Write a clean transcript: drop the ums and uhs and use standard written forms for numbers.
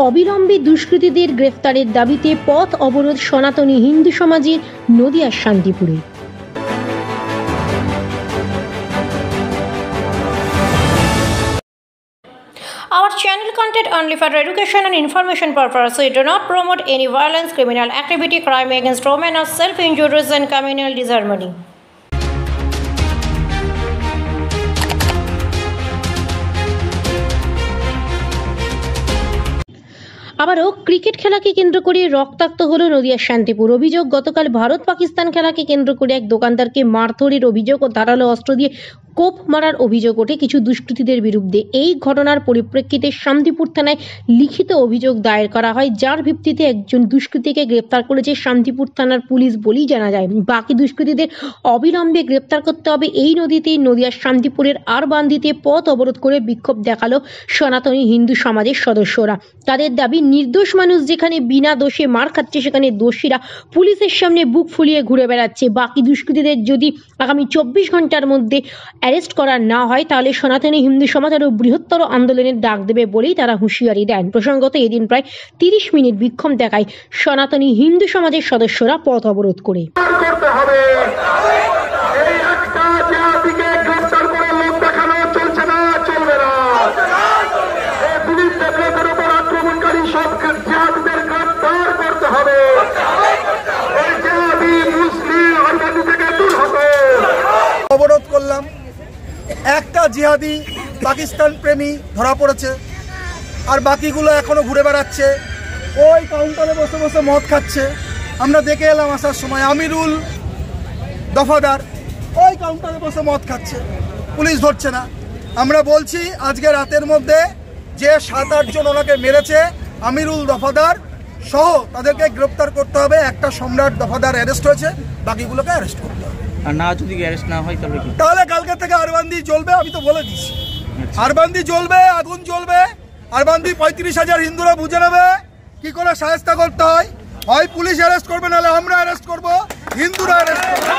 অবিলম্বে দুষ্কৃতীদের গ্রেফতারের দাবিতে পথ অবরোধ সনাতনী হিন্দু সমাজের নদিয়ার শান্তিপুরে। Our channel content only for education and information purposes. We do not promote any violence, criminal activity, crime against women, or self-injuries and communal disharmony. আবারও ক্রিকেট খেলাকে কেন্দ্র করে রক্তাক্ত হলো নদিয়ার শান্তিপুর। অভিযোগ, গতকাল ভারত পাকিস্তান খেলাকে কেন্দ্র করে এক দোকানদারকে মারধরের অভিযোগ ও ধারালো অস্ত্র দিয়ে কোপ মারার অভিযোগ ওঠে কিছু দুষ্কৃতীদের বিরুদ্ধে। এই ঘটনার পরিপ্রেক্ষিতে শান্তিপুর থানায় লিখিত অভিযোগ দায়ের করা হয়, যার ভিত্তিতে একজন দুষ্কৃতীকে গ্রেপ্তার করেছে শান্তিপুর থানার পুলিশ বলেই জানা যায়। বাকি দুষ্কৃতীদের অবিলম্বে গ্রেপ্তার করতে হবে। এই নদীতেই নদিয়ার শান্তিপুরের আরবান্দিতে পথ অবরোধ করে বিক্ষোভ দেখালো সনাতনী হিন্দু সমাজের সদস্যরা। তাদের দাবি, নির্দোষ মানুষ যেখানে বিনা দোষে মার খাচ্ছে, সেখানে দোষীরা পুলিশের সামনে বুক ফুলিয়ে ঘুরে বেড়াচ্ছে। বাকি দুষ্কৃতীদের যদি আগামী 24 ঘন্টার মধ্যে অ্যারেস্ট করা না হয়, তাহলে সনাতনী হিন্দু সমাজ আরও বৃহত্তর আন্দোলনের ডাক দেবে বলেই তারা হুঁশিয়ারি দেন। প্রসঙ্গত, এদিন প্রায় 30 মিনিট বিক্ষোভ দেখায় সনাতনী হিন্দু সমাজের সদস্যরা পথ অবরোধ করে। অবরোধ করলাম, একটা জিহাদি পাকিস্তান প্রেমী ধরা পড়েছে, আর বাকিগুলো এখনো ঘুরে বেড়াচ্ছে, ওই কাউন্টারে বসে বসে মদ খাচ্ছে। আমরা দেখে এলাম আসার সময় আমিরুল দফাদার ওই কাউন্টারে বসে মদ খাচ্ছে, পুলিশ ধরছে না। আমরা বলছি আজকে রাতের মধ্যে যে 7-8 জন ওনাকে মেরেছে আমিরুল দফাদার সহ তাদেরকে গ্রেপ্তার করতে হবে। একটা সম্রাট দফাদার অ্যারেস্ট হয়েছে, বাকিগুলোকে অ্যারেস্ট করতে হবে। আর না যদি অ্যারেস্ট না হয় তাহলে কালকে থেকে আরবান্দি জ্বলবে। আমি তো বলে দিচ্ছি, আরবান্দি জ্বলবে, আগুন জ্বলবে। আরবান্দি 35,000 হিন্দুরা বুঝে নেবে কি করে শায়েস্তা করতে হয়। হয় পুলিশ অ্যারেস্ট করবে, নাহলে আমরা অ্যারেস্ট করবো, হিন্দুরা অ্যারেস্ট করবে।